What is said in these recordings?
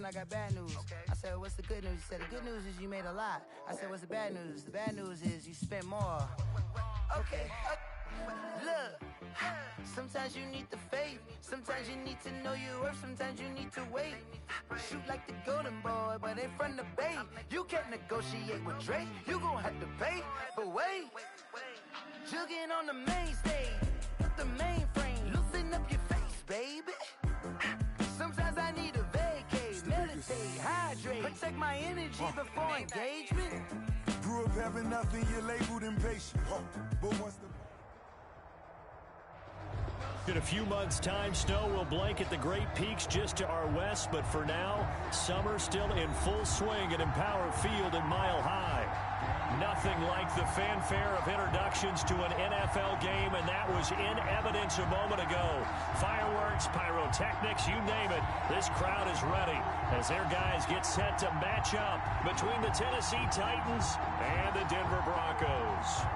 and I got bad news. I said, what's the good news? He said, the good news is you made a lot. I said, what's the bad news? The bad news is you spent more. Okay. Look, sometimes you need the faith. Sometimes you need to know your worth. Sometimes you need to wait. Shoot like the golden boy, but ain't from the bay. You can't negotiate with Drake. You gon' have to pay. But wait, jugging on the main stage, the mainframe, loosen up your face, baby. Sometimes I need a vacate, meditate, hydrate, protect my energy before engagement. Grew up having nothing, you're labeled impatient. But once the In a few months' time, snow will blanket the Great Peaks just to our west, but for now, summer still in full swing at Empower Field in Mile High. Nothing like the fanfare of introductions to an NFL game, and that was in evidence a moment ago. Fireworks, pyrotechnics, you name it, this crowd is ready as their guys get set to match up between the Tennessee Titans and the Denver Broncos.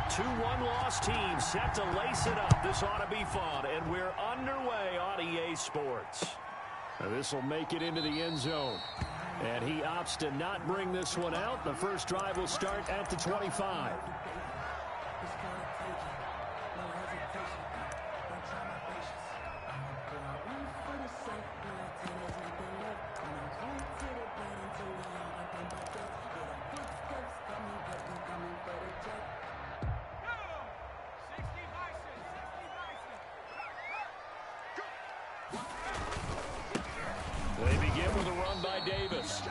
2-1 loss team set to lace it up. This ought to be fun, and we're underway on EA Sports. This will make it into the end zone, and he opts to not bring this one out. The first drive will start at the 25. They begin with a run by Davis.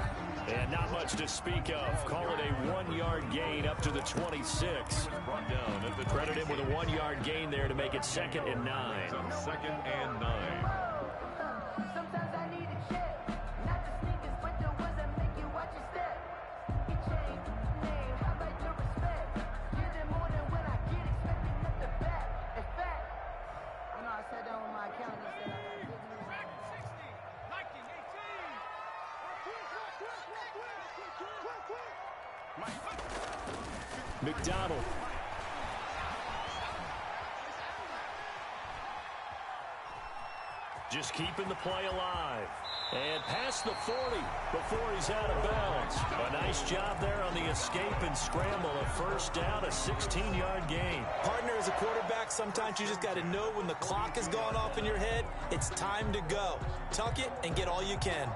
And not much to speak of. Call it a 1-yard gain up to the 26. Brought down. Credit him with a 1-yard gain there to make it 2nd and 9. 2nd and 9. Sometimes I need a check. Not the sneakers, but the ones that make you watch your step. Get changed, name, how about your respect? Get it more than when I get expecting nothing back. In fact, you know, I sat down with my accountant and said I got good news. McDonald. Just keeping the play alive. And past the 40 before he's out of bounds. A nice job there on the escape and scramble. A first down, a 16-yard gain. Partner, as a quarterback, sometimes you just got to know when the clock is going off in your head, it's time to go. Tuck it and get all you can.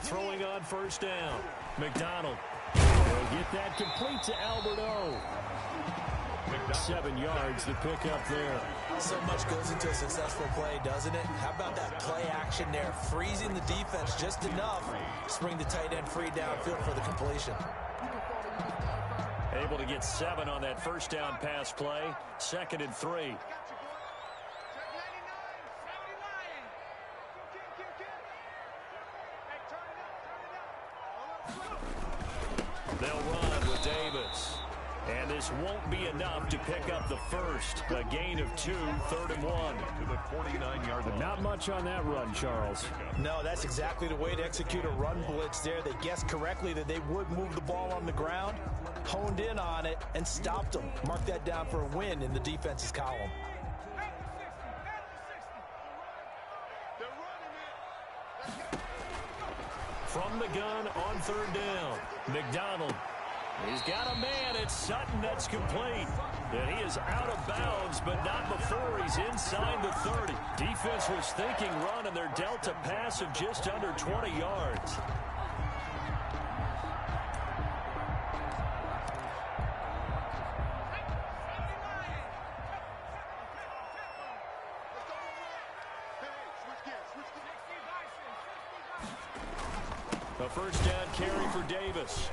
Throwing on first down. McDonald will get that complete to Albert O. 7 yards to pick up there. So much goes into a successful play, doesn't it? How about that play action there? Freezing the defense just enough to spring the tight end free downfield for the completion. Able to get 7 on that first down pass play. 2nd and 3. They'll run with Davis. And this won't be enough to pick up the first. A gain of 2, 3rd and 1. To the 49-yard line. Not much on that run, Charles. No, that's exactly the way to execute a run blitz there. They guessed correctly that they would move the ball on the ground, honed in on it, and stopped them. Mark that down for a win in the defense's column. From the gun on 3rd down. McDonald. He's got a man. It's Sutton that's complete. And he is out of bounds, but not before he's inside the 30. Defense was thinking run, and they're dealt a pass of just under 20 yards. A first down carry for Davis.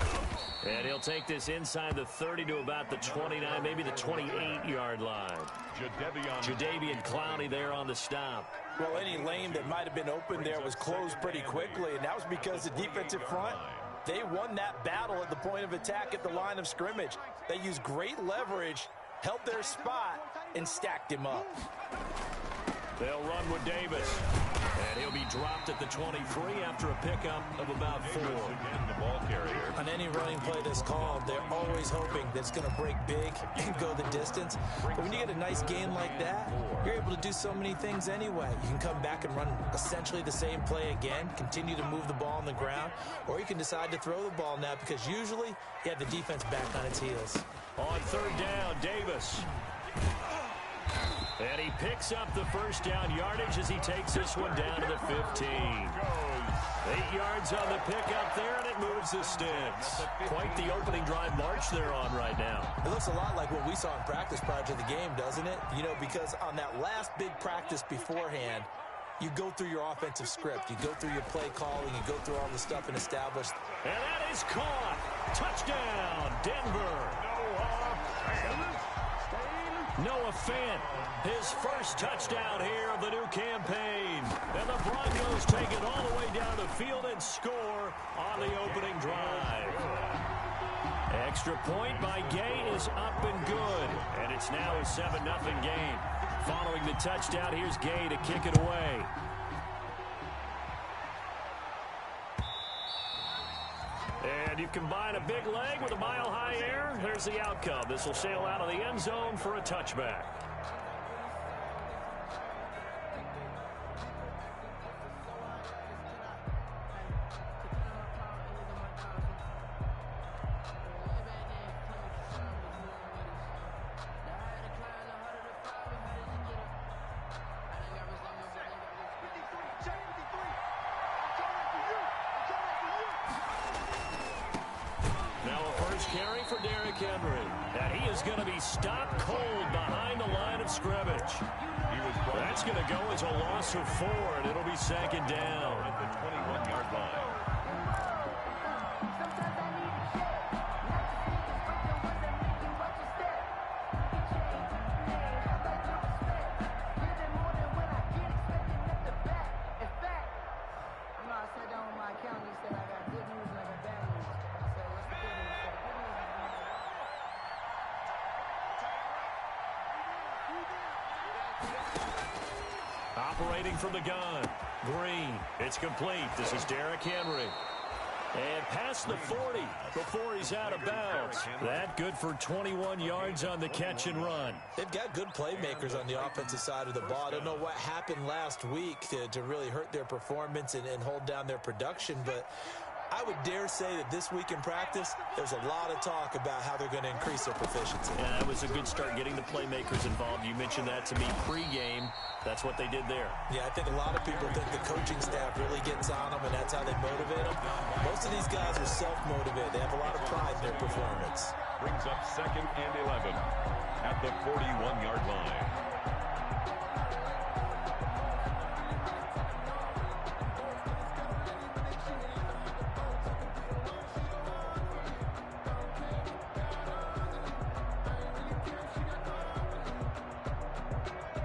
And he'll take this inside the 30 to about the 29, maybe the 28-yard line. Jadeveon Clowney there on the stop. Well, any lane that might have been open there was closed pretty quickly, and that was because the defensive front, they won that battle at the point of attack at the line of scrimmage. They used great leverage, held their spot, and stacked him up. They'll run with Davis. And he'll be dropped at the 23 after a pickup of about 4. The ball carrier. On any running play that's called, they're always hoping that it's going to break big and go the distance. But when you get a nice gain like that, you're able to do so many things anyway. You can come back and run essentially the same play again, continue to move the ball on the ground, or you can decide to throw the ball now because usually you have the defense back on its heels. On third down, Davis. And he picks up the first down yardage as he takes this one down to the 15. 8 yards on the pickup there, and it moves the sticks. Quite the opening drive march they're on right now. It looks a lot like what we saw in practice prior to the game, doesn't it? You know, because on that last big practice beforehand, you go through your offensive script. You go through your play calling. You go through all the stuff and established. And that is caught. Touchdown, Denver. Noah Fant, his first touchdown here of the new campaign. And the Broncos take it all the way down the field and score on the opening drive. Extra point by Gay is up and good. And it's now a 7-0 game. Following the touchdown, here's Gay to kick it away. And you combine a big leg with a mile-high air. There's the outcome. This will sail out of the end zone for a touchback. Carry for Derrick Henry. And he is going to be stopped cold behind the line of scrimmage. That's going to go as a loss of 4, and it'll be second down. At the 21-yard line. Operating from the gun. Green. It's complete. This is Derrick Henry. And past the 40 before he's out of bounds. That good for 21 yards on the catch and run. They've got good playmakers on the offensive side of the ball. I don't know what happened last week to really hurt their performance and hold down their production, but I would dare say that this week in practice, there's a lot of talk about how they're going to increase their proficiency. And that was a good start getting the playmakers involved. You mentioned that to me pregame. That's what they did there. Yeah, I think a lot of people think the coaching staff really gets on them, and that's how they motivate them. Most of these guys are self-motivated. They have a lot of pride in their performance. Brings up 2nd and 11 at the 41-yard line.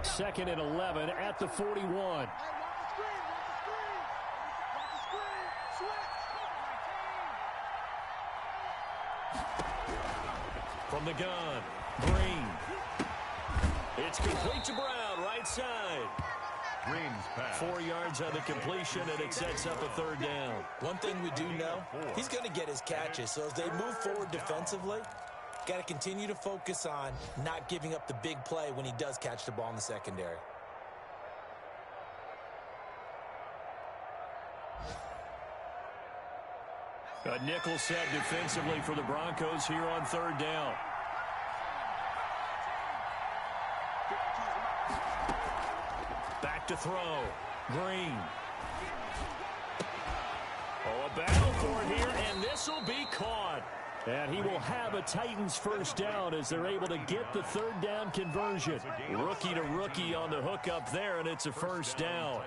Second and 11 at the 41. From the gun, Green. It's complete to Brown, right side. Green's pass. 4 yards on the completion, and it sets up a third down. One thing we do know, he's going to get his catches. So as they move forward defensively, got to continue to focus on not giving up the big play when he does catch the ball in the secondary. A nickel set defensively for the Broncos here on third down. Back to throw. Green. Oh, a battle for it here, and this will be caught. And he will have a Titans first down as they're able to get the third down conversion. Rookie to rookie on the hook up there, and it's a first down.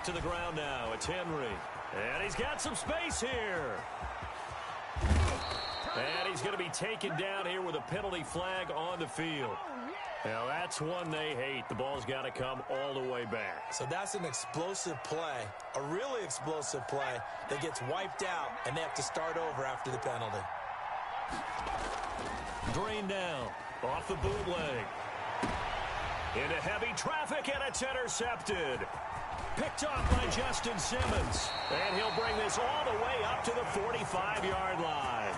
Back to the ground now. It's Henry. And he's got some space here. And he's going to be taken down here with a penalty flag on the field. Now, that's one they hate. The ball's got to come all the way back. So that's an explosive play, a really explosive play that gets wiped out, and they have to start over after the penalty. Drained down. Off the bootleg. Into heavy traffic, and it's intercepted. Picked off by Justin Simmons. And he'll bring this all the way up to the 45-yard line.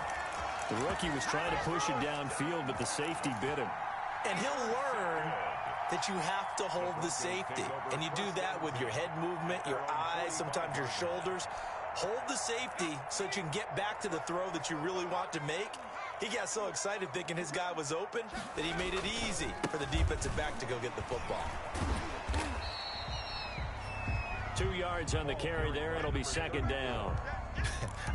The rookie was trying to push it downfield, but the safety bit him. And he'll learn that you have to hold the safety. And you do that with your head movement, your eyes, sometimes your shoulders. Hold the safety so that you can get back to the throw that you really want to make. He got so excited thinking his guy was open that he made it easy for the defensive back to go get the football. 2 yards on the carry there. It'll be second down.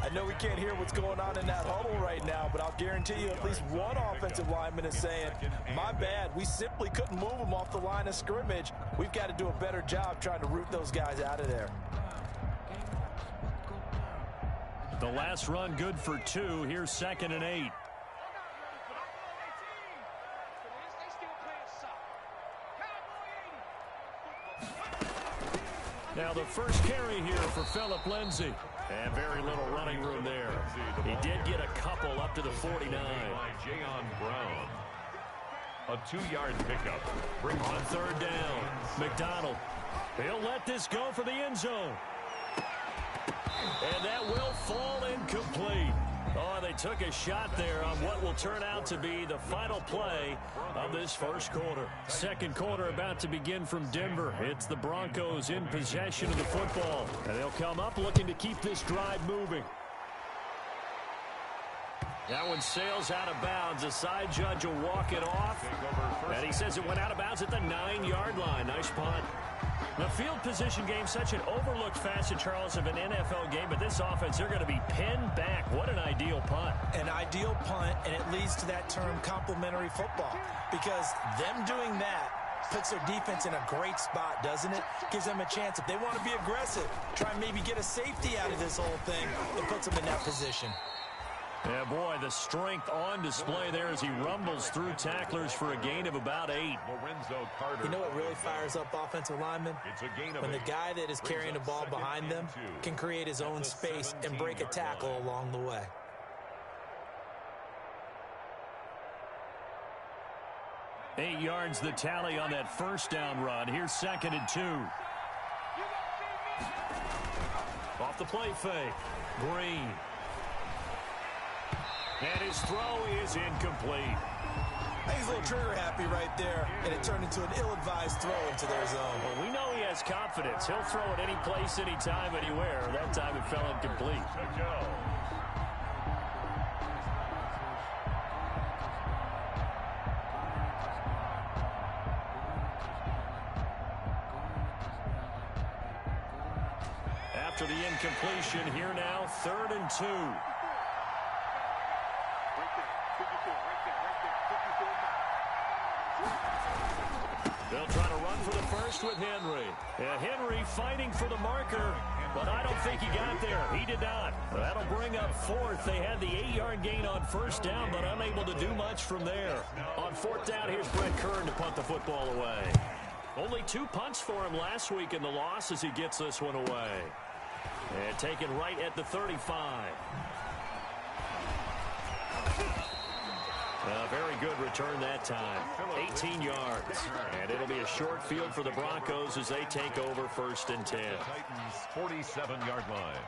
I know we can't hear what's going on in that huddle right now, but I'll guarantee you at least one offensive lineman is saying, my bad, we simply couldn't move them off the line of scrimmage. We've got to do a better job trying to root those guys out of there. The last run good for 2. Here's 2nd and 8. Now the first carry here for Phillip Lindsay. And very little running room there. He did get a couple up to the 49. Jayon Brown. A 2-yard pickup. On third down, McDonald. He'll let this go for the end zone. And that will fall incomplete. Oh, they took a shot there on what will turn out to be the final play of this first quarter. Second quarter about to begin from Denver. It's the Broncos in possession of the football. And they'll come up looking to keep this drive moving. That one sails out of bounds. The side judge will walk it off. And he says it went out of bounds at the 9-yard line. Nice punt. The field position game, such an overlooked facet, Charles, of an NFL game, but this offense, they're going to be pinned back. What an ideal punt. An ideal punt, and it leads to that term complementary football, because them doing that puts their defense in a great spot, doesn't it? Gives them a chance. If they want to be aggressive, try and maybe get a safety out of this whole thing, it puts them in that position. Yeah, boy, the strength on display there as he rumbles through tacklers for a gain of about 8. You know what really fires up offensive linemen? When the guy that is carrying the ball behind them can create his own space and break a tackle along the way. Eight yards the tally on that first down run. Here's 2nd and 2. Off the play fake. Green. And his throw is incomplete. I think he's a little trigger happy right there, and it turned into an ill-advised throw into their zone. Well, we know he has confidence. He'll throw it any place, anytime, anywhere. That time it fell incomplete. After the incompletion, here now, 3rd and 2. They'll try to run for the first with Henry. Henry fighting for the marker, but I don't think he got there. He did not. That'll bring up 4th. They had the 8-yard gain on first down, but unable to do much from there. On 4th down, here's Brett Kern to punt the football away. Only 2 punts for him last week in the loss as he gets this one away. And taken right at the 35. Very good return that time. 18 yards. And it'll be a short field for the Broncos as they take over 1st and 10. Titans 47-yard line.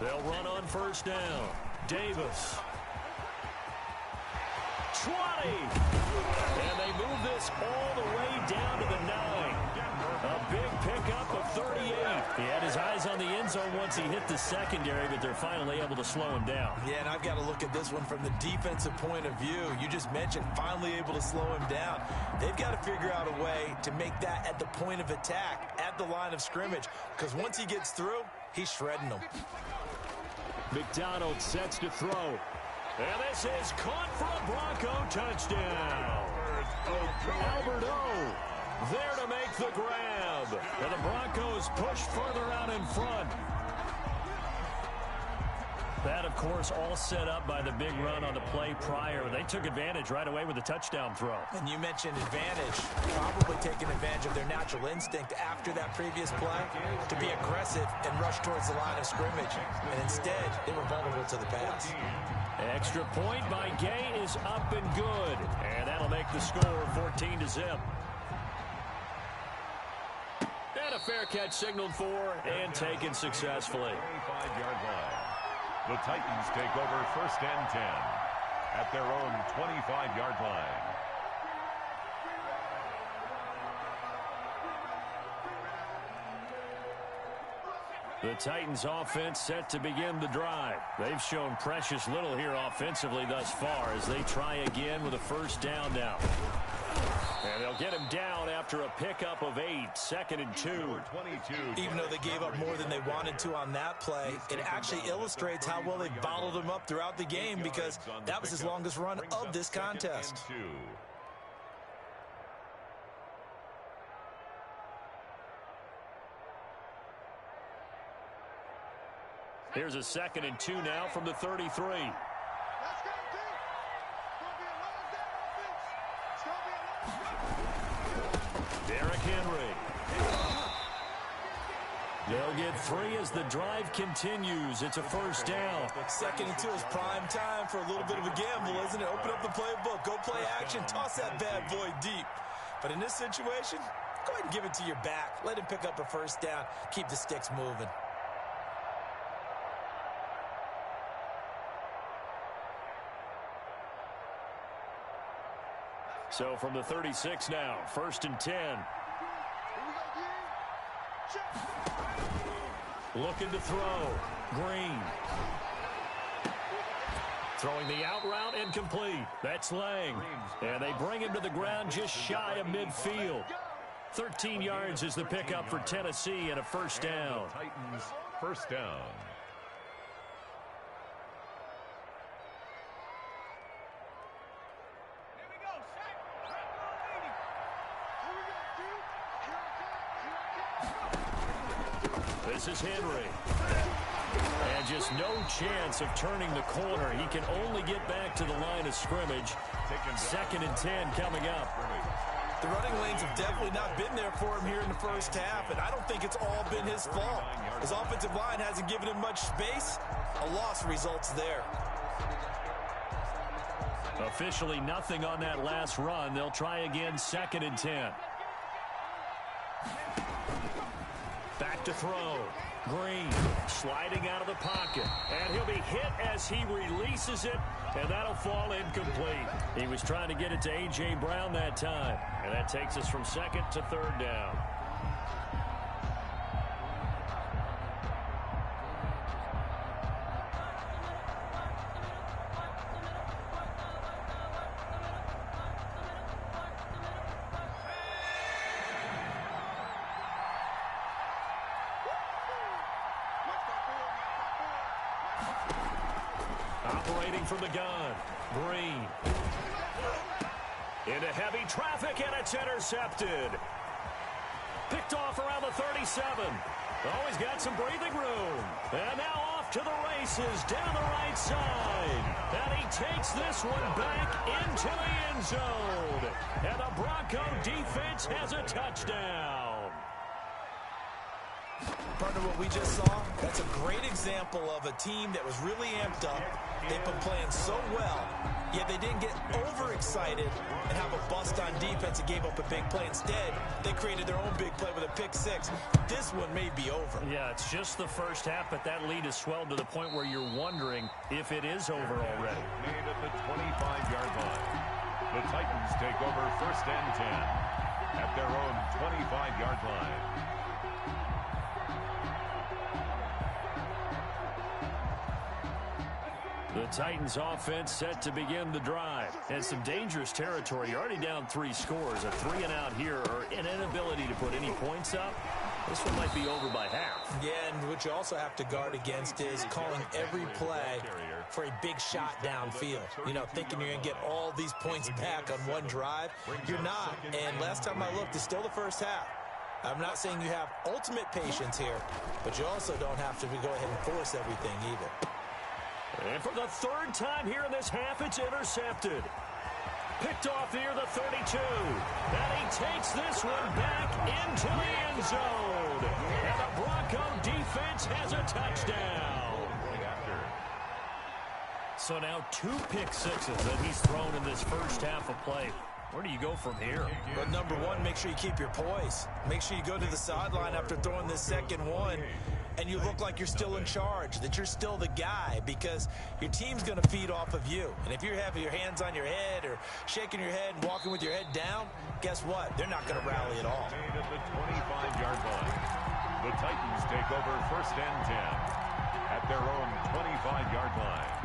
They'll run on first down. Davis. 20. And they move this all the way down to the 9. A big pickup of 38. He had his eyes on the end zone once he hit the secondary, but they're finally able to slow him down. Yeah, and I've got to look at this one from the defensive point of view. You just mentioned finally able to slow him down. They've got to figure out a way to make that at the point of attack, at the line of scrimmage, because once he gets through, he's shredding them. McDonald sets to throw. And this is caught for a Bronco touchdown. Albert O there to make the grab. And the Broncos push further out in front. That, of course, all set up by the big run on the play prior. They took advantage right away with the touchdown throw. And you mentioned advantage. Probably taking advantage of their natural instinct after that previous play to be aggressive and rush towards the line of scrimmage. And instead, they were vulnerable to the pass. Extra point by Gay is up and good. And that'll make the score 14-0. And a fair catch signaled for and taken successfully. 25-yard line. The Titans take over 1st and 10 at their own 25-yard line. The Titans offense set to begin the drive. They've shown precious little here offensively thus far as they try again with a first down now. And they'll get him down after a pickup of 8, 2nd and 2. Even though they gave up more than they wanted to on that play, it actually illustrates how well they bottled him up throughout the game because that was his longest run of this contest. Here's a 2nd and 2 now from the 33. Derrick Henry. They'll get 3 as the drive continues. It's a first down. 2nd and 2 is prime time for a little bit of a gamble, isn't it? Open up the playbook, go play action, toss that bad boy deep. But in this situation, go ahead and give it to your back. Let him pick up a first down. Keep the sticks moving. So from the 36 now, 1st and 10. Looking to throw. Green. Throwing the out route incomplete. That's Lang. And they bring him to the ground just shy of midfield. 13 yards is the pickup for Tennessee and a first down. Titans first down. This is Henry. And just no chance of turning the corner. He can only get back to the line of scrimmage. 2nd and 10 coming up. The running lanes have definitely not been there for him here in the first half, and I don't think it's all been his fault. His offensive line hasn't given him much space. A loss results there. Officially nothing on that last run. They'll try again, 2nd and 10. Back to throw. Green sliding out of the pocket. And he'll be hit as he releases it, and that'll fall incomplete. He was trying to get it to A.J. Brown that time. And that takes us from 2nd to 3rd down. Operating from the gun. Green. Into heavy traffic, and it's intercepted. Picked off around the 37. Always got some breathing room. And now off to the races down the right side. And he takes this one back into the end zone. And the Bronco defense has a touchdown. Partner, what we just saw, that's a great example of a team that was really amped up. They've been playing so well, yet they didn't get overexcited and have a bust on defense and gave up a big play. Instead, they created their own big play with a pick six. This one may be over. Yeah, it's just the first half, but that lead has swelled to the point where you're wondering if it is over already. Made at the 25-yard line. The Titans take over 1st and 10. at their own 25-yard line. The Titans offense set to begin the drive. And some dangerous territory. You're already down 3 scores. A 3-and-out here or an inability to put any points up. This one might be over by half. Yeah, and what you also have to guard against is calling every play for a big shot downfield. You know, thinking you're going to get all these points back on one drive. You're not. And last time I looked, it's still the first half. I'm not saying you have ultimate patience here, but you also don't have to go ahead and force everything either. And for the 3rd time here in this half, it's intercepted. Picked off near the 32. And he takes this one back into the end zone. And the Bronco defense has a touchdown. So now 2 pick sixes that he's thrown in this first half of play. Where do you go from here? But number one, make sure you keep your poise. Make sure you go to the sideline after throwing this second one, and you look like you're still in charge, that you're still the guy, because your team's going to feed off of you. And if you're having your hands on your head or shaking your head and walking with your head down, guess what? They're not going to rally at all. At the 25-yard line, the Titans take over 1st and 10 at their own 25-yard line.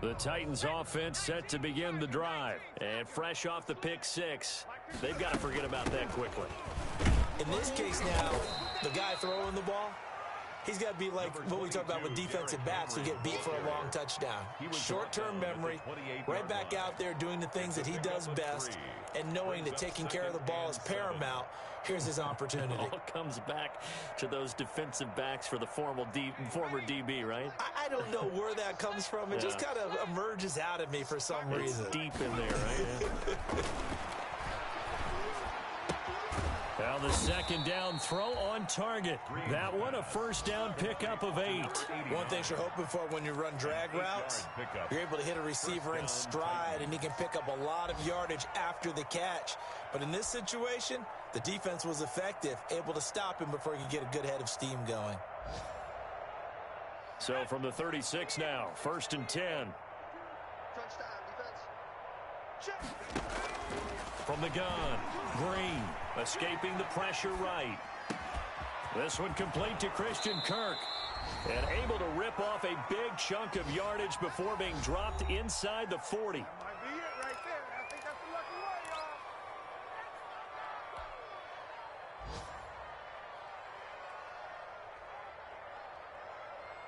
The Titans offense set to begin the drive. And fresh off the pick 6, they've got to forget about that quickly. In this case now, the guy throwing the ball, he's got to be like what we talk about with defensive backs who get beat for a long touchdown. Short-term memory, right back out there doing the things that he does best, and knowing that taking care of the ball is paramount. Here's his opportunity. It all comes back to those defensive backs for the former DB, right? I don't know where that comes from. It just kind of emerges out of me for some reason. It's deep in there, right? Now the 2nd down throw on target. That one a 1st down pickup of 8. One thing you're hoping for when you run drag routes, you're able to hit a receiver in stride, and he can pick up a lot of yardage after the catch. But in this situation, the defense was effective, able to stop him before he could get a good head of steam going. So from the 36 now, 1st and 10. From the gun, Green escaping the pressure right. This one complete to Christian Kirk. And able to rip off a big chunk of yardage before being dropped inside the 40.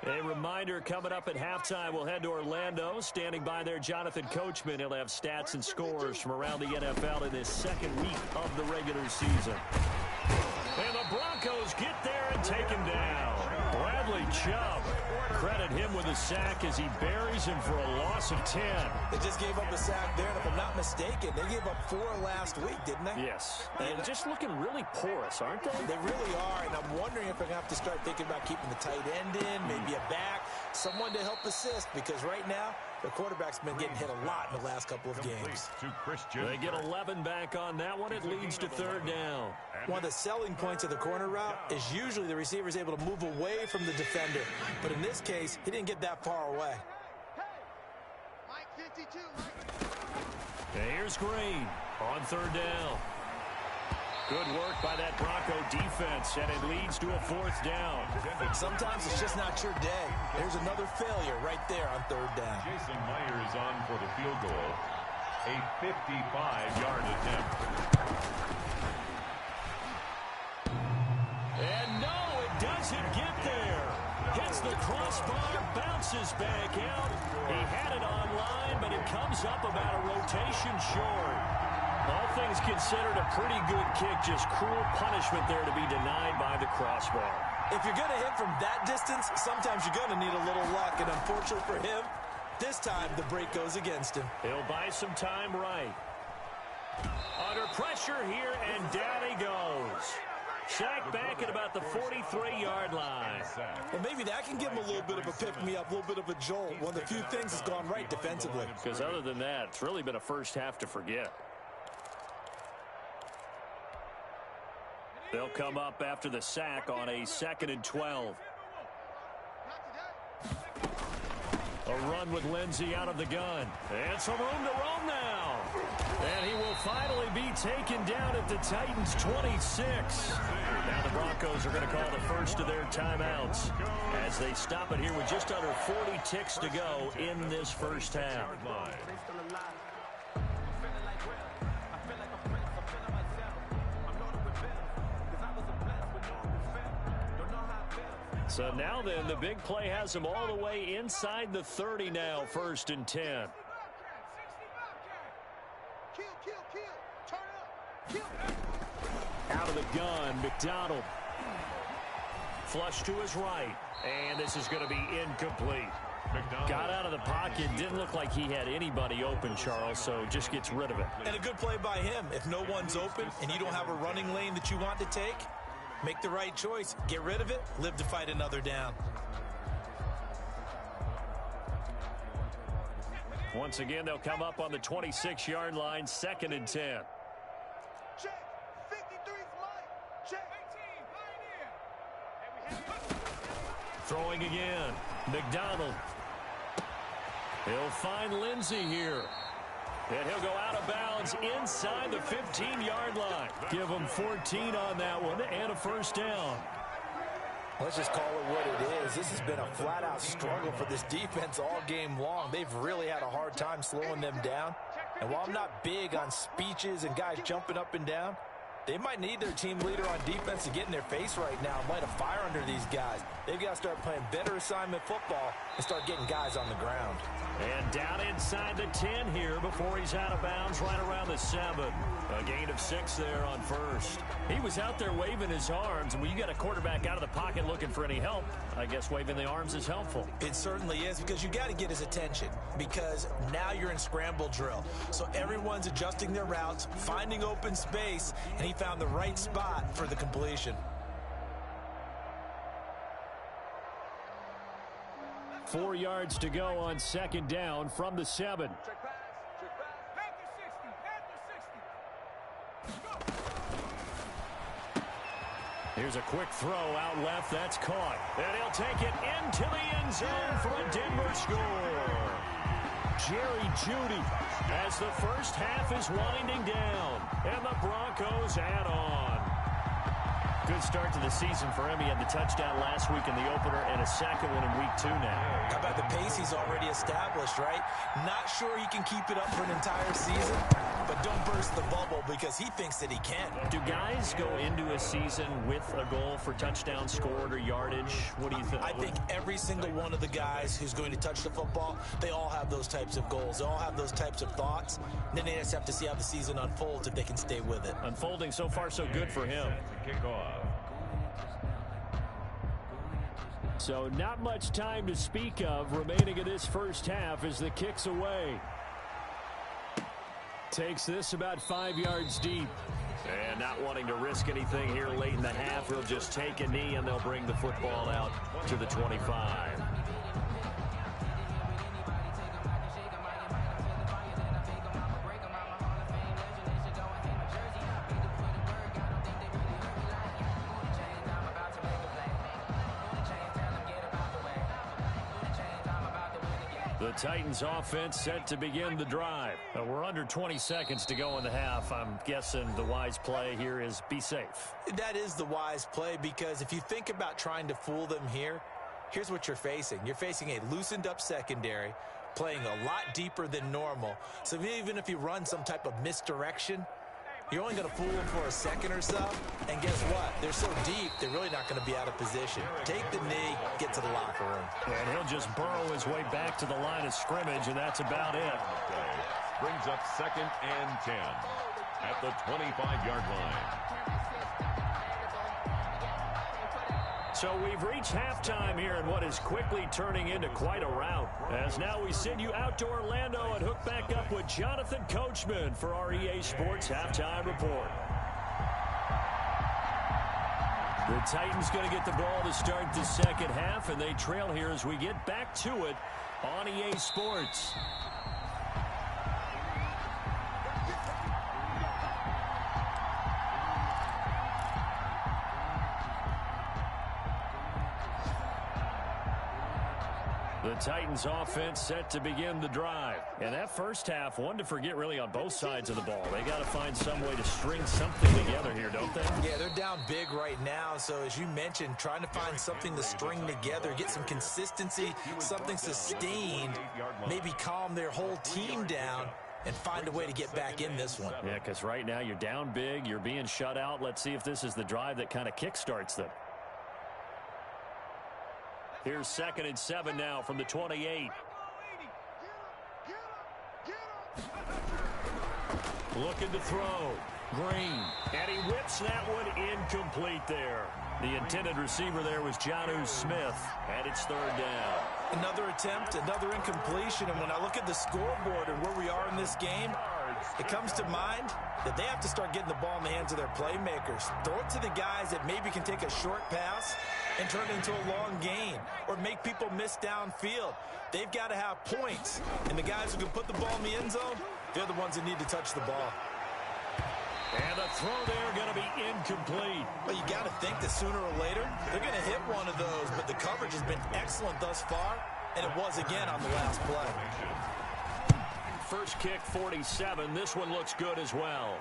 A reminder coming up at halftime, we'll head to Orlando. Standing by there, Jonathan Coachman. He'll have stats and scores from around the NFL in this 2nd week of the regular season. And the Broncos get there and take him down. Bradley Chubb, credit him with a sack as he buries him for a loss of 10. They just gave up a sack there, and if I'm not mistaken, they gave up 4 last week, didn't they? Yes, and just looking really porous, aren't they? They really are, and I'm wondering if they're going to have to start thinking about keeping the tight end in, maybe a back, someone to help assist, because right now, the quarterback's been getting hit a lot in the last couple of games. They get 11 back on that one. It leads to 3rd down. One of the selling points of the corner route is usually the receiver is able to move away from the defender. But in this case, he didn't get that far away. And here's Green on 3rd down. Good work by that Bronco defense, and it leads to a 4th down. Sometimes it's just not your day. There's another failure right there on 3rd down. Jason Myers on for the field goal. A 55-yard attempt. And no, it doesn't get there. Hits the crossbar, bounces back out. He had it online, but it comes up about a rotation short. All things considered, a pretty good kick. Just cruel punishment there to be denied by the crossbar. If you're going to hit from that distance, sometimes you're going to need a little luck. And unfortunately for him, this time the break goes against him. He'll buy some time right. Under pressure here, and down he goes. Sacked back at about the 43-yard line. Well, maybe that can give him a little bit of a pick-me-up, a little bit of a jolt. One of the few things that's gone right defensively. Because other than that, it's really been a first half to forget. They'll come up after the sack on a 2nd and 12. A run with Lindsey out of the gun. And some room to roam now. And he will finally be taken down at the Titans' 26. Now the Broncos are going to call the first of their timeouts as they stop it here with just under 40 ticks to go in this first half. So now then, the big play has them all the way inside the 30 now, 1st and 10. Out of the gun, McDonald. Flush to his right, and this is going to be incomplete. Got out of the pocket, didn't look like he had anybody open, Charles, so just gets rid of it. And a good play by him. If no one's open and you don't have a running lane that you want to take, make the right choice. Get rid of it. Live to fight another down. Once again, they'll come up on the 26-yard line, 2nd and 10. Throwing again. McDonald. He'll find Lindsey here. And he'll go out of bounds inside the 15-yard line. Give him 14 on that one and a first down. Let's just call it what it is. This has been a flat-out struggle for this defense all game long. They've really had a hard time slowing them down. And while I'm not big on speeches and guys jumping up and down, they might need their team leader on defense to get in their face right now and light a fire under these guys. They've got to start playing better assignment football and start getting guys on the ground. And down inside the 10 here before he's out of bounds right around the 7. A gain of 6 there on first. He was out there waving his arms, and when you got a quarterback out of the pocket looking for any help, I guess waving the arms is helpful. It certainly is, because you got to get his attention, because now you're in scramble drill. So everyone's adjusting their routes, finding open space, and he found the right spot for the completion. 4 yards to go on 2nd down from the 7. Here's a quick throw out left. That's caught. And he'll take it into the end zone for a Denver score. Jerry Jeudy as the first half is winding down. And the Broncos add on. Good start to the season for him. He had the touchdown last week in the opener and a second one in week 2 now. How about the pace he's already established, right? Not sure he can keep it up for an entire season, but don't burst the bubble because he thinks that he can. Do guys go into a season with a goal for touchdown scored or yardage? What do you think? I think every single one of the guys who's going to touch the football, they all have those types of goals. They all have those types of thoughts. And then they just have to see how the season unfolds if they can stay with it. Unfolding so far so good for him. So not much time to speak of remaining in this first half as the kick's away. Takes this about 5 yards deep. And not wanting to risk anything here late in the half, he'll just take a knee and they'll bring the football out to the 25. The Titans offense set to begin the drive. We're under 20 seconds to go in the half. I'm guessing the wise play here is be safe. That is the wise play, because if you think about trying to fool them here, here's what you're facing. You're facing a loosened up secondary, playing a lot deeper than normal. So even if you run some type of misdirection, you're only going to fool them for a second or so. And guess what? They're so deep, they're really not going to be out of position. Take the knee, get to the locker room. And he'll just burrow his way back to the line of scrimmage, and that's about it. Brings up 2nd and 10 at the 25-yard line. So we've reached halftime here in what is quickly turning into quite a rout. As now we send you out to Orlando and hook back up with Jonathan Coachman for our EA Sports Halftime Report. The Titans going to get the ball to start the second half, and they trail here as we get back to it on EA Sports. The Titans offense set to begin the drive. And that first half, one to forget really on both sides of the ball. They got to find some way to string something together here, don't they? Yeah, they're down big right now. So as you mentioned, trying to find something to string together, get some consistency, something sustained, maybe calm their whole team down and find a way to get back in this one. Yeah, because right now you're down big, you're being shut out. Let's see if this is the drive that kind of kickstarts them. Here's 2nd and 7 now from the 28. Looking to throw. Green. And he whips that one incomplete there. The intended receiver there was Jonnu Smith. And it's 3rd down. Another attempt, another incompletion. And when I look at the scoreboard and where we are in this game, it comes to mind that they have to start getting the ball in the hands of their playmakers. Throw it to the guys that maybe can take a short pass and turn it into a long gain or make people miss downfield. They've got to have points. And the guys who can put the ball in the end zone, they're the ones that need to touch the ball. And the throw there going to be incomplete. Well, you got to think that sooner or later, they're going to hit one of those. But the coverage has been excellent thus far, and it was again on the last play. First kick, 47. This one looks good as well.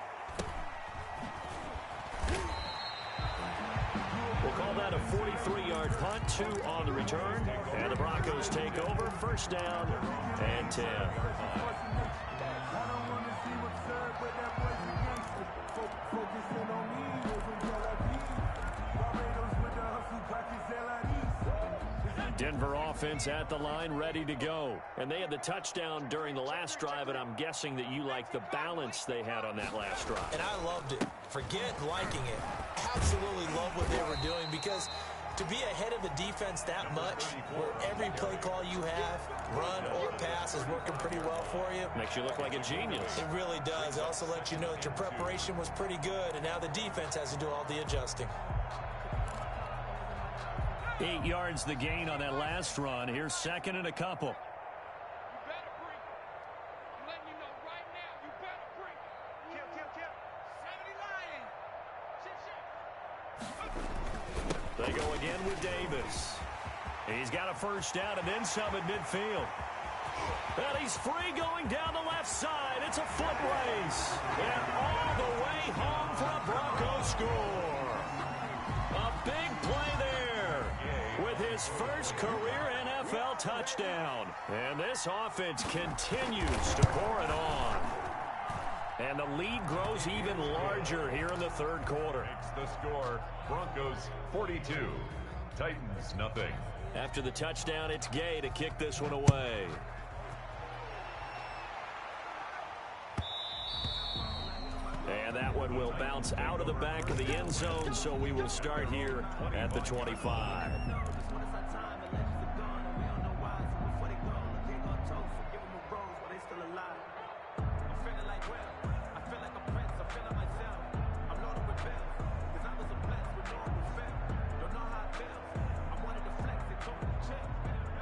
We'll call that a 43-yard punt, 2 on the return. And the Broncos take over. 1st down and 10. Denver offense at the line, ready to go. And they had the touchdown during the last drive, and I'm guessing that you like the balance they had on that last drive. And I loved it. Forget liking it. Absolutely love what they were doing, because to be ahead of the defense that much, where every play call you have, run or pass, is working pretty well for you. Makes you look like a genius. It really does. It also lets you know that your preparation was pretty good, and now the defense has to do all the adjusting. 8 yards the gain on that last run. Here's 2nd and a couple. They go again with Davis. He's got a 1st down and then some at midfield. And he's free going down the left side. It's a foot race. And all the way home for a Broncos score. A big play there with his first career NFL touchdown. And this offense continues to pour it on. And the lead grows even larger here in the 3rd quarter. Makes the score Broncos 42, Titans nothing. After the touchdown, it's Gay to kick this one away. And that one will bounce out of the back of the end zone, so we will start here at the 25.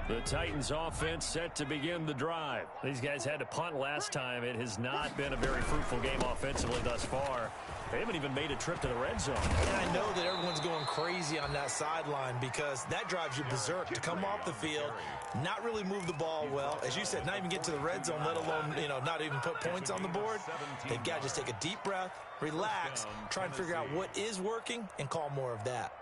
The Titans offense set to begin the drive. These guys had to punt last time. It has not been a very fruitful game offensively thus far. They haven't even made a trip to the red zone. And I know that everyone's going crazy on that sideline, because that drives you berserk to come off the field, not really move the ball well. As you said, not even get to the red zone, let alone, not even put points on the board. They've got to just take a deep breath, relax, try and figure out what is working, and call more of that.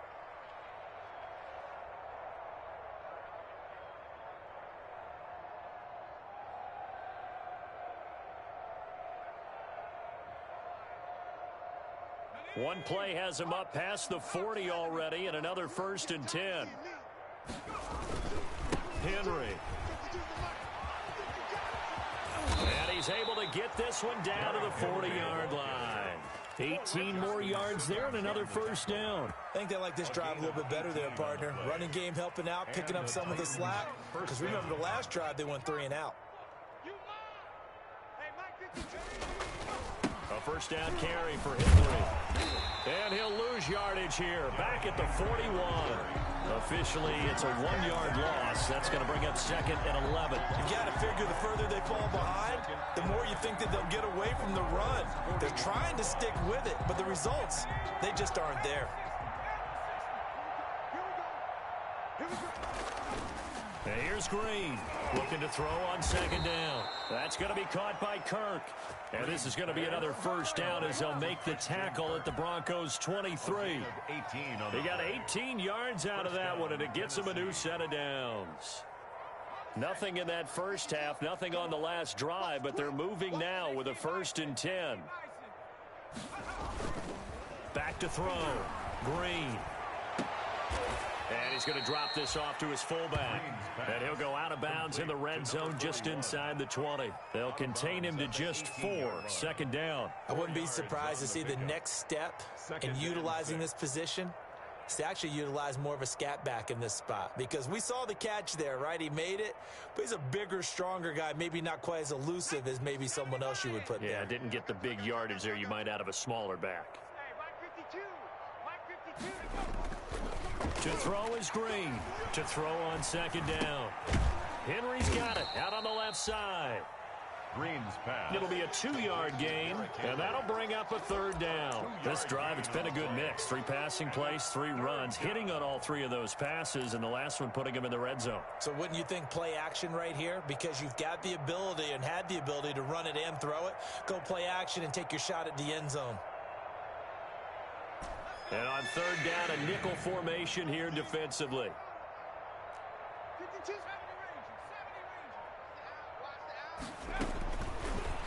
One play has him up past the 40 already, and another 1st and 10. Henry. And he's able to get this one down to the 40-yard line. 18 more yards there and another 1st down. I think they like this drive a little bit better there, partner. Running game helping out, picking up some of the slack. Because remember, the last drive, they went 3 and out. A 1st down carry for Henry. And he'll lose yardage here. Back at the 41. Officially, it's a 1-yard loss. That's going to bring up 2nd and 11. You got to figure the further they fall behind, the more you think that they'll get away from the run. They're trying to stick with it, but the results, they just aren't there. And here's Green looking to throw on second down. That's going to be caught by Kirk. And this is going to be another first down as they'll make the tackle at the Broncos 23. They got 18 yards out of that one, and it gets them a new set of downs. Nothing in that first half, nothing on the last drive, but they're moving now with a 1st and 10. Back to throw. Green. And he's going to drop this off to his fullback. And he'll go out of bounds in the red zone just inside the 20. They'll contain him to just 4. Second down. I wouldn't be surprised to see the next step in utilizing this position is to actually utilize more of a scat back in this spot. Because we saw the catch there, right? He made it, but he's a bigger, stronger guy, maybe not quite as elusive as maybe someone else you would put there. Yeah, didn't get the big yardage there you might out of a smaller back. To throw is Green. To throw on second down. Henry's got it out on the left side. Green's pass. It'll be a 2-yard gain, and that'll bring up a 3rd down. This drive, it's been a good mix. 3 passing plays, 3 runs, hitting on all 3 of those passes, and the last one putting him in the red zone. So wouldn't you think play action right here? Because you've got the ability and had the ability to run it and throw it. Go play action and take your shot at the end zone. And on 3rd down, a nickel formation here defensively.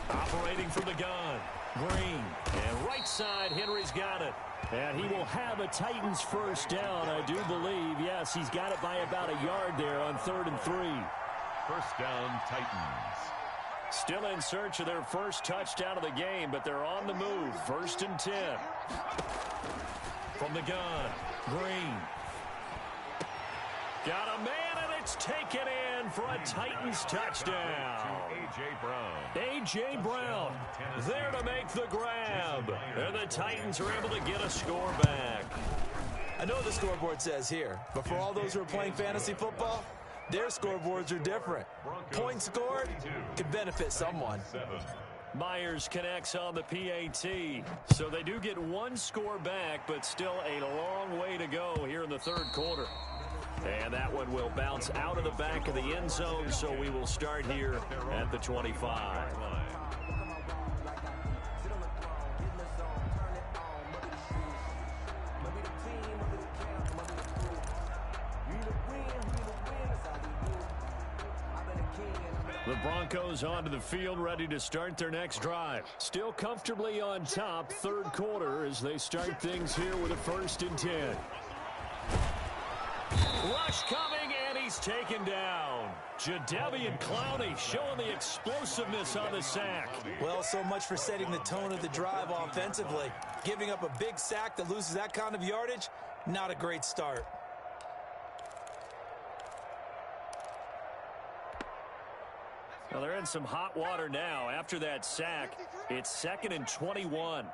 Operating from the gun. Green. And right side, Henry's got it. And he will have a Titans first down, I do believe. Yes, he's got it by about a yard there on 3rd and 3. First down, Titans. Still in search of their first touchdown of the game, but they're on the move. 1st and 10. From the gun, Green. Got a man, and it's taken in for a Titans touchdown. A.J. Brown. A.J. Brown there to make the grab. And the Titans are able to get a score back. I know what the scoreboard says here, but for all those who are playing fantasy football, their scoreboards are different. Points scored could benefit someone. Myers connects on the PAT. So they do get 1 score back, but still a long way to go here in the 3rd quarter. And that one will bounce out of the back of the end zone, so we will start here at the 25. The Broncos onto the field, ready to start their next drive. Still comfortably on top, 3rd quarter, as they start things here with a 1st and 10. Rush coming, and he's taken down. Jadeveon Clowney showing the explosiveness on the sack. Well, so much for setting the tone of the drive offensively. Giving up a big sack that loses that kind of yardage, not a great start. Well, they're in some hot water now. After that sack, it's 2nd and 21.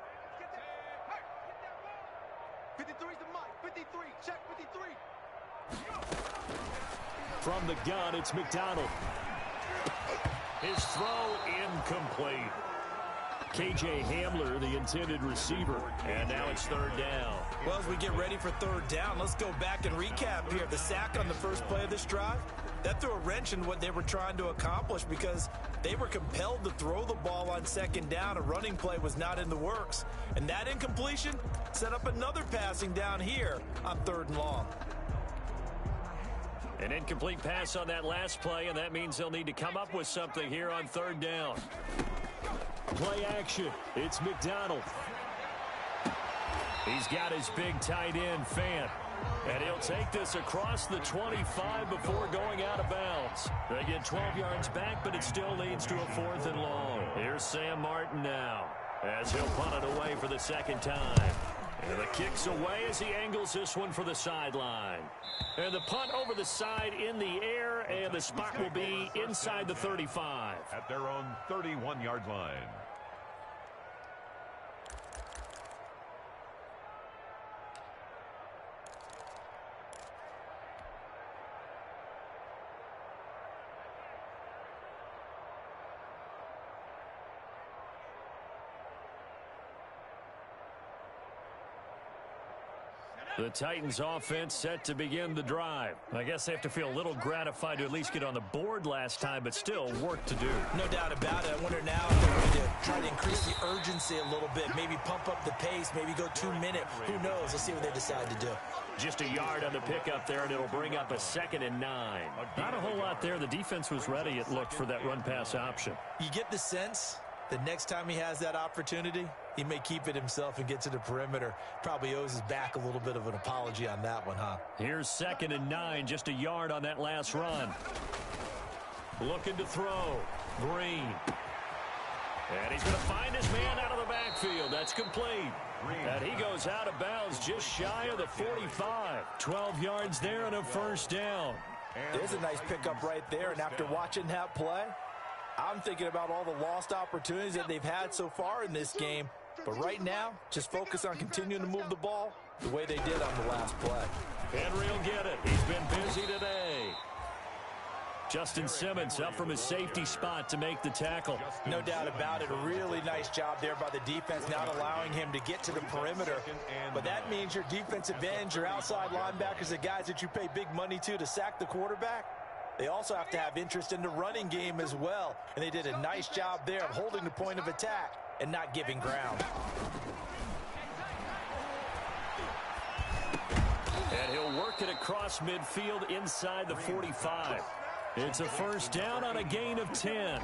53's the mic. 53. Check 53. From the gun, it's McDonald. His throw incomplete. K.J. Hamler, the intended receiver. And now it's 3rd down. Well, as we get ready for 3rd down, let's go back and recap here. The sack on the first play of this drive, that threw a wrench in what they were trying to accomplish because they were compelled to throw the ball on 2nd down. A running play was not in the works. And that incompletion set up another passing down here on 3rd and long. An incomplete pass on that last play, and that means they'll need to come up with something here on 3rd down. Play action. It's McDonald. He's got his big tight end, Fant. And he'll take this across the 25 before going out of bounds. They get 12 yards back, but it still leads to a 4th and long. Here's Sam Martin now, as he'll punt it away for the 2nd time. And the kick's away as he angles this one for the sideline. And the punt over the side in the air, and the spot will be inside the 35. At their own 31-yard line. The Titans offense set to begin the drive. I guess they have to feel a little gratified to at least get on the board last time, but still work to do. No doubt about it. I wonder now if they're going to try to increase the urgency a little bit, maybe pump up the pace, maybe go 2 minute. Who knows? Let's see what they decide to do. Just a yard on the pickup there, and it'll bring up a 2nd and 9. Not a whole lot there. The defense was ready, it looked, for that run-pass option. You get the sense that next time he has that opportunity, he may keep it himself and get to the perimeter. Probably owes his back a little bit of an apology on that one, huh? Here's 2nd and 9, just a yard on that last run. Looking to throw. Green. And he's going to find his man out of the backfield. That's complete. And he goes out of bounds just shy of the 45. 12 yards there and a first down. There's a nice pickup right there, and after watching that play, I'm thinking about all the lost opportunities that they've had so far in this game. But right now, just focus on continuing to move the ball the way they did on the last play. Henry will get it. He's been busy today. Justin Simmons up from his safety spot to make the tackle. No doubt about it. A really nice job there by the defense, not allowing him to get to the perimeter. But that means your defensive ends, your outside linebackers, the guys that you pay big money to sack the quarterback, they also have to have interest in the running game as well. And they did a nice job there of holding the point of attack and not giving ground. And he'll work it across midfield inside the 45. It's a first down on a gain of 10.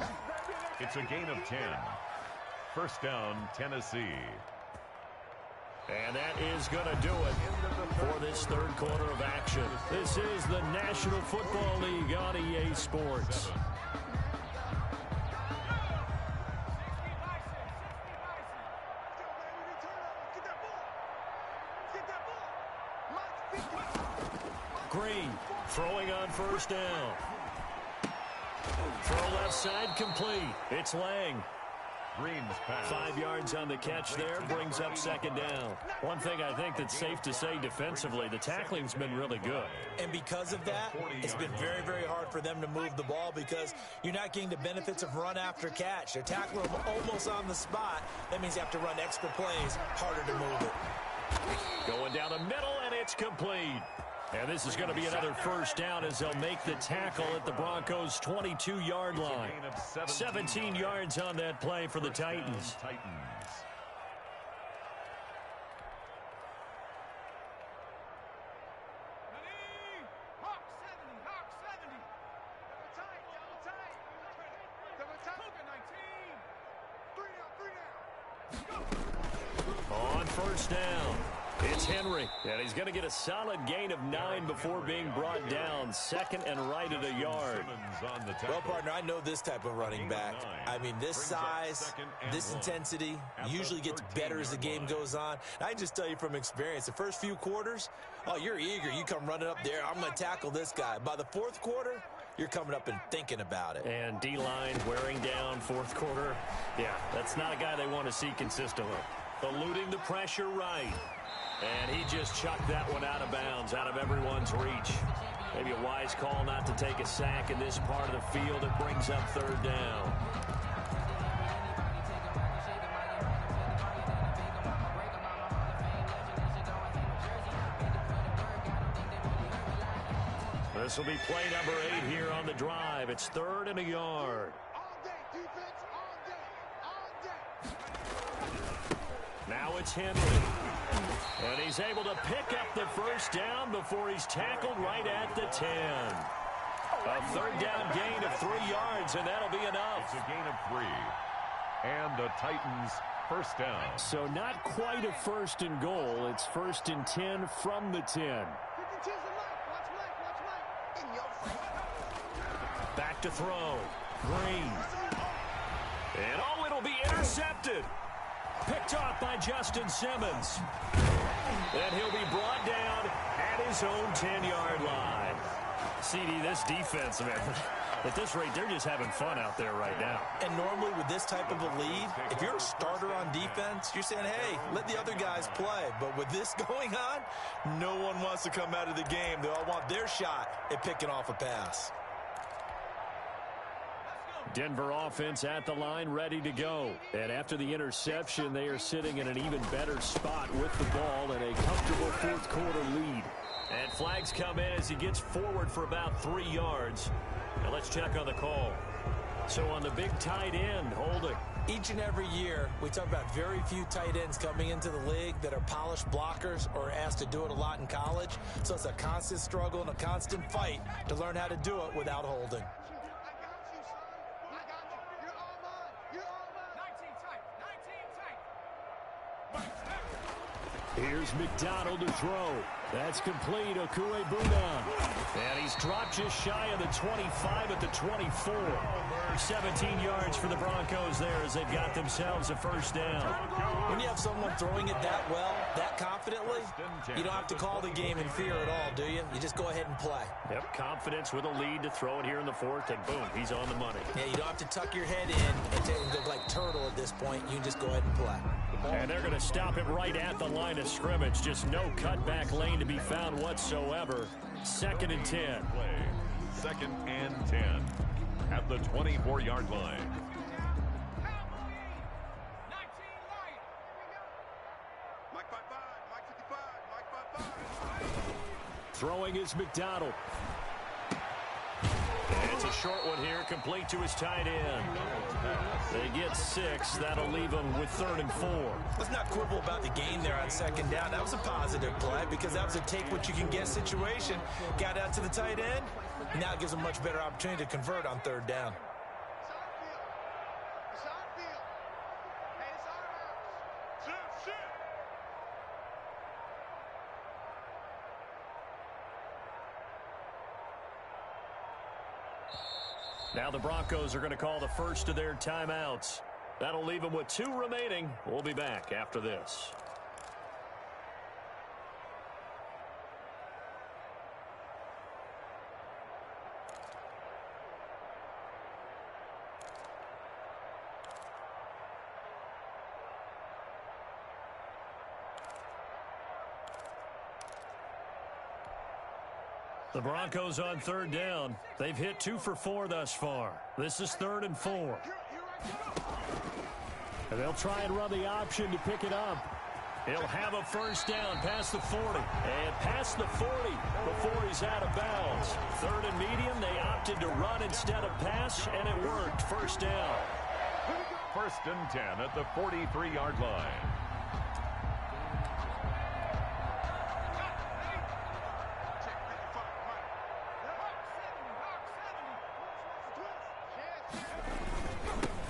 It's a gain of 10. First down, Tennessee. And that is going to do it for this third quarter of action. This is the National Football League on EA Sports. Green throwing on first down. Throw left side complete. It's Lang. Green's pass. 5 yards on the catch there, brings up 2nd down. One thing I think that's safe to say defensively, the tackling's been really good. And because of that, it's been very, very hard for them to move the ball because you're not getting the benefits of run after catch. They're tackling them almost on the spot. That means you have to run extra plays, harder to move it. Going down the middle, and it's complete. And this is going to be another first down as they'll make the tackle at the Broncos' 22-yard line. 17 yards on that play for the Titans. On first down, it's Henry, and he's going to get a solid gain of 9 before being brought down. 2nd and right at a yard. Well, partner, I know this type of running back. I mean, this size, this intensity usually gets better as the game goes on. I just tell you from experience, the first few quarters, oh, you're eager. You come running up there, I'm going to tackle this guy. By the fourth quarter, you're coming up and thinking about it. And D-line wearing down fourth quarter. Yeah, that's not a guy they want to see consistently. Eluding the pressure right. And he just chucked that one out of bounds, out of everyone's reach. Maybe a wise call not to take a sack in this part of the field. It brings up 3rd down. This will be play number 8 here on the drive. It's 3rd and a yard. Now it's Henry. And he's able to pick up the first down before he's tackled right at the 10. A 3rd down gain of 3 yards, and that'll be enough. It's a gain of 3. And the Titans first down. So not quite a 1st and goal. It's 1st and 10 from the 10. Back to throw. Green. And oh, it'll be intercepted. Picked off by Justin Simmons. And he'll be brought down at his own 10-yard line. CD, this defense, man, at this rate, they're just having fun out there right now. And normally with this type of a lead, if you're a starter on defense, you're saying, hey, let the other guys play. But with this going on, no one wants to come out of the game. They all want their shot at picking off a pass. Denver offense at the line, ready to go. And after the interception, they are sitting in an even better spot with the ball and a comfortable fourth quarter lead. And flags come in as he gets forward for about 3 yards. Now let's check on the call. So on the big tight end, holding. Each and every year, we talk about very few tight ends coming into the league that are polished blockers or asked to do it a lot in college. So it's a constant struggle and a constant fight to learn how to do it without holding. Here's McDonald to throw. That's complete. Okuegbuna. And he's dropped just shy of the 25 at the 24. 17 yards for the Broncos there as they've got themselves a first down. When you have someone throwing it that well, that confidently, you don't have to call the game in fear at all, do you? You just go ahead and play. Yep, confidence with a lead to throw it here in the fourth, and boom, he's on the money. Yeah, you don't have to tuck your head in and go like turtle at this point. You can just go ahead and play. And they're going to stop it right at the line of scrimmage. Just no cutback lane to be found whatsoever. 2nd and 10. 2nd and 10 at the 24-yard line. Throwing is McDonald. And it's a short one here, complete to his tight end. They get 6. That'll leave them with 3rd and 4. Let's not quibble about the gain there on 2nd down. That was a positive play because that was a take-what-you-can-get situation. Got out to the tight end. Now it gives them a much better opportunity to convert on 3rd down. Now the Broncos are going to call the first of their timeouts. That'll leave them with 2 remaining. We'll be back after this. The Broncos on 3rd down. They've hit 2 for 4 thus far. This is 3rd and 4. And they'll try and run the option to pick it up. He'll have a first down past the 40. And past the 40 before he's out of bounds. 3rd and medium, they opted to run instead of pass, and it worked. First down. 1st and 10 at the 43-yard line.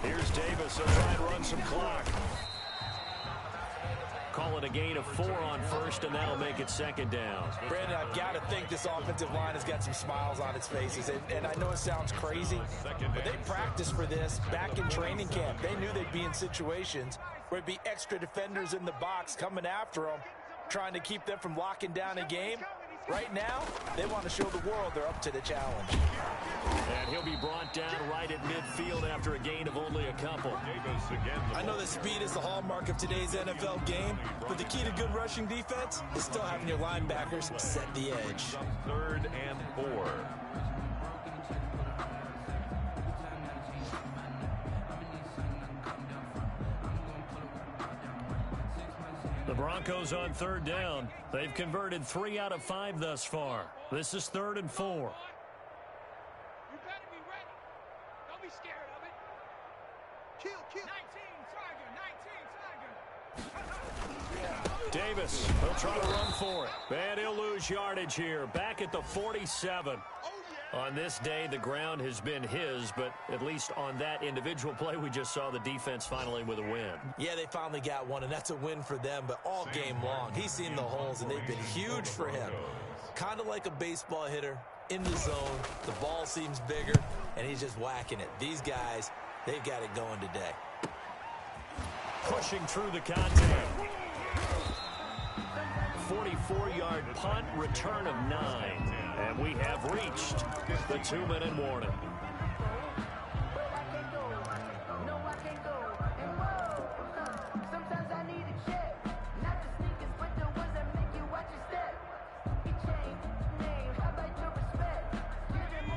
Here's Davis. They'll try and run some clock. Call it a gain of 4 on 1st, and that'll make it 2nd down. Brandon, I've got to think this offensive line has got some smiles on its faces. And I know it sounds crazy, but they practiced for this back in training camp. They knew they'd be in situations where it'd be extra defenders in the box coming after them, trying to keep them from locking down a game. Right now, they want to show the world they're up to the challenge. And he'll be brought down right at midfield after a gain of only a couple. I know that speed is the hallmark of today's NFL game, but the key to good rushing defense is still having your linebackers set the edge. 3rd and 4. The Broncos on 3rd down. They've converted 3 out of 5 thus far. This is 3rd and 4. You better be ready. Don't be scared of it. Kill. 19 Tiger. Davis, he'll try to run for it. And he'll lose yardage here. Back at the 47. On this day, the ground has been his, but at least on that individual play, we just saw the defense finally with a win. Yeah, they finally got one, and that's a win for them, but all game long, he's seen the holes, and they've been huge for him. Kind of like a baseball hitter in the zone. The ball seems bigger, and he's just whacking it. These guys, they've got it going today. Pushing through the contact. 44-yard punt, return of 9. And we have reached the 2-minute warning.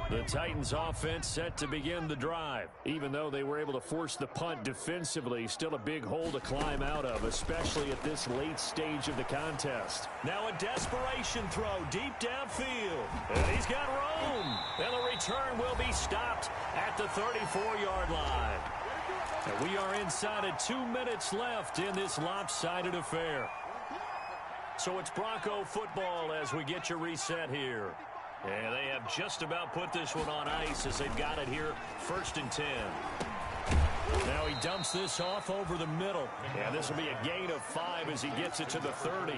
The Titans offense set to begin the drive. Even though they were able to force the punt defensively, still a big hole to climb out of, especially at this late stage of the contest. Now a desperation throw deep downfield. And he's got room. And the return will be stopped at the 34-yard line. And we are inside of 2 minutes left in this lopsided affair. So it's Bronco football as we get your reset here. And they have just about put this one on ice as they've got it here, 1st and 10. Now he dumps this off over the middle. And this will be a gain of 5 as he gets it to the 30.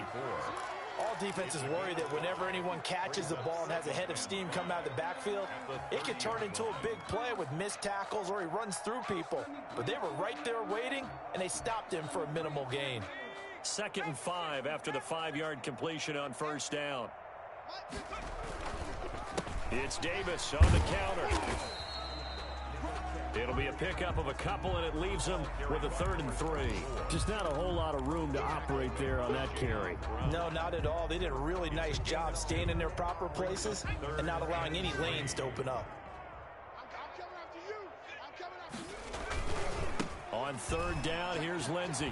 All defenses worry that whenever anyone catches the ball and has a head of steam come out of the backfield, it can turn into a big play with missed tackles or he runs through people. But they were right there waiting, and they stopped him for a minimal gain. 2nd and 5 after the 5-yard completion on 1st down. It's Davis on the counter. It'll be a pickup of a couple, and it leaves them with a 3rd and 3. Just not a whole lot of room to operate there on that carry. No, not at all. They did a really nice job staying in their proper places and not allowing any lanes to open up. On 3rd down, here's Lindsey.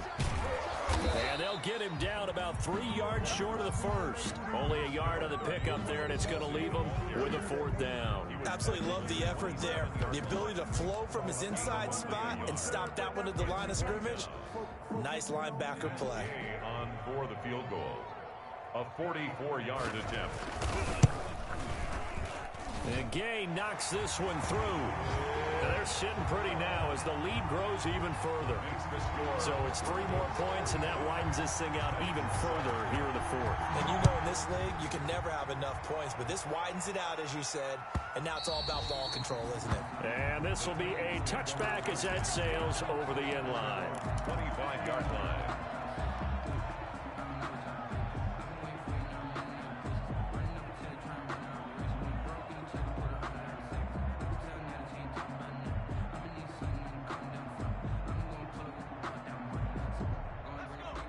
And they'll get him down about 3 yards short of the 1st. Only a yard on the pickup there, and it's going to leave him with a 4th down. Absolutely love the effort there. The ability to flow from his inside spot and stop that one at the line of scrimmage. Nice linebacker play. On for the field goal. A 44-yard attempt. And Gay knocks this one through. And they're sitting pretty now as the lead grows even further. So it's 3 more points, and that widens this thing out even further here in the 4th. And you know in this league, you can never have enough points, but this widens it out, as you said, and now it's all about ball control, isn't it? And this will be a touchback as that sails over the end line. 25-yard line.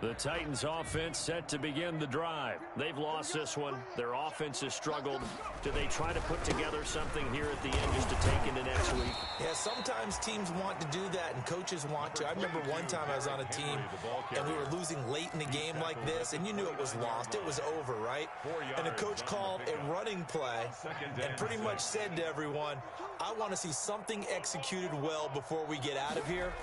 The Titans offense set to begin the drive. They've lost this one. Their offense has struggled. Do they try to put together something here at the end just to take into next week? Yeah, sometimes teams want to do that and coaches want to. I remember one time I was on a team and we were losing late in the game like this, and you knew it was lost. It was over, right? And the coach called a running play and pretty much said to everyone, I want to see something executed well before we get out of here.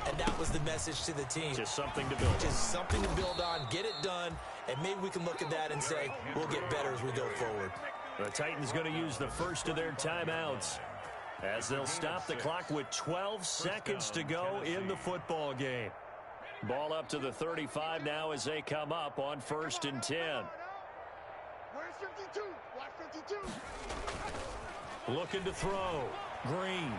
And that was the message to the team. Just something to build on. Just something to build on, get it done, and maybe we can look at that and say, we'll get better as we go forward. The Titans going to use the first of their timeouts as they'll stop the clock with 12 seconds to go in the football game. Ball up to the 35 now as they come up on 1st and 10. Where's 52? Watch 52. Looking to throw. Green.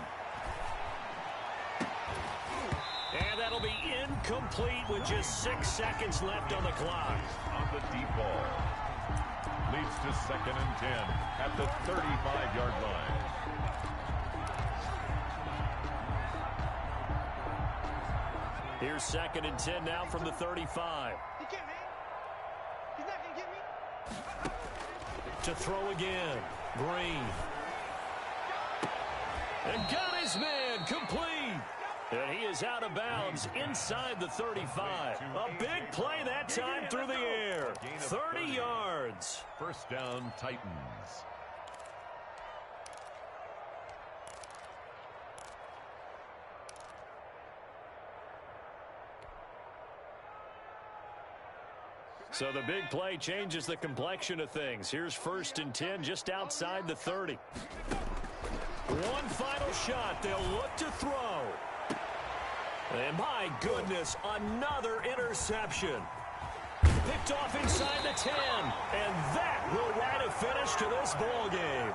And that'll be incomplete with just 6 seconds left on the clock. On the deep ball. Leads to 2nd and 10 at the 35-yard line. Here's 2nd and 10 now from the 35. He can't hang. He's not going to get me. To throw again. Green. And got his man complete. And he is out of bounds inside the 35. A big play that time through the air. 30 yards. 1st down, Titans. So the big play changes the complexion of things. Here's 1st and 10 just outside the 30. One final shot. They'll look to throw. And my goodness, another interception. Picked off inside the 10. And that will write a finish to this ball game.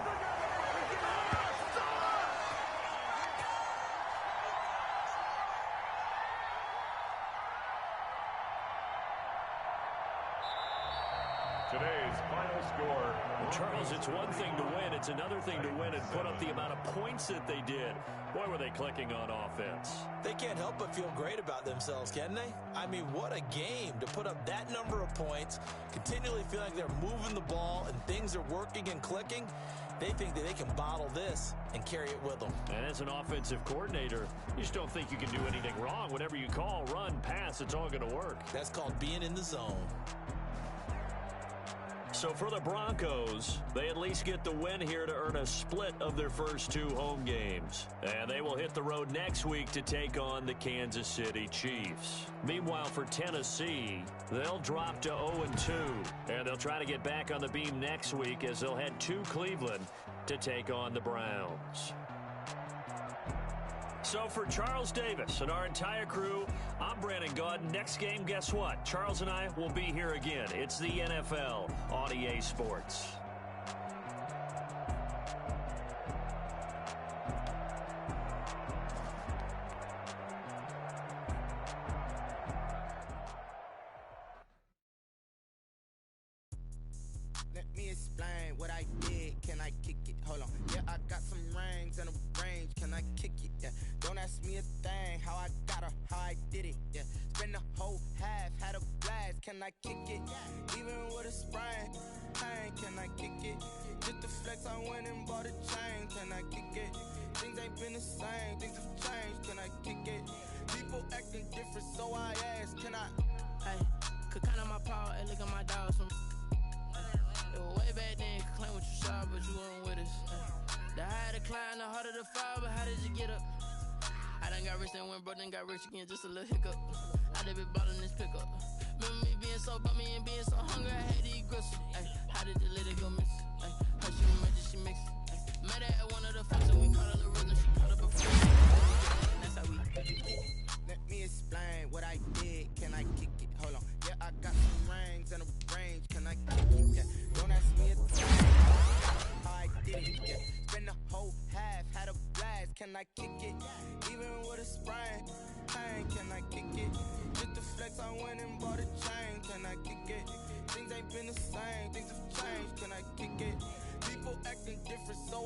Today's final score. Charles, it's one thing to win. It's another thing to win and put up the amount of points that they did. Boy, were they clicking on offense. They can't help but feel great about themselves, can they? I mean, what a game to put up that number of points, continually feel like they're moving the ball and things are working and clicking. They think that they can bottle this and carry it with them. And as an offensive coordinator, you just don't think you can do anything wrong. Whatever you call, run, pass, it's all going to work. That's called being in the zone. So for the Broncos, they at least get the win here to earn a split of their first 2 home games. And they will hit the road next week to take on the Kansas City Chiefs. Meanwhile, for Tennessee, they'll drop to 0-2. And they'll try to get back on the beam next week as they'll head to Cleveland to take on the Browns. So for Charles Davis and our entire crew, I'm Brandon Gaudin. Next game, guess what? Charles and I will be here again. It's the NFL on EA Sports. Let me explain what I did. Can I kick it? Hold on. Yeah, I got some rings and a range. Can I kick it? Yeah. Don't ask me a thing. How I got her, how I did it. Yeah. Spend the whole half, had a blast. Can I kick it? Even with a sprain. Pain, can I kick it? Just the flex, I went and bought a chain. Can I kick it? Things ain't been the same. Things have changed. Can I kick it? People acting different, so I ask. Can I? Hey, could count on my power and look at my dogs from. Way back then, you could claim what you saw, but you weren't with us. The higher the climb, the harder the fall, but how did you get up? I done got rich, then went broke, then got rich again, just a little hiccup. I done been ballin' this pickup. Remember me being so bummy and being so hungry, I had to eat gristle. Ay, how did the lady go miss? Ay, how she remember she mix it? Ay, met her at one of the folks and we caught her the rhythm, she caught up a friend. That's how we. Let me explain what I did. Can I kick it? Hold on. Yeah, I got some rings and a range. Can I kick it? Yeah. Don't ask me a thing. How I did it? Yeah. Spend the whole half, had a blast. Can I kick it? Even with a sprain. Pain, can I kick it? Just the flex, I went and bought a chain. Can I kick it? Things ain't been the same. Things have changed. Can I kick it? People acting different, so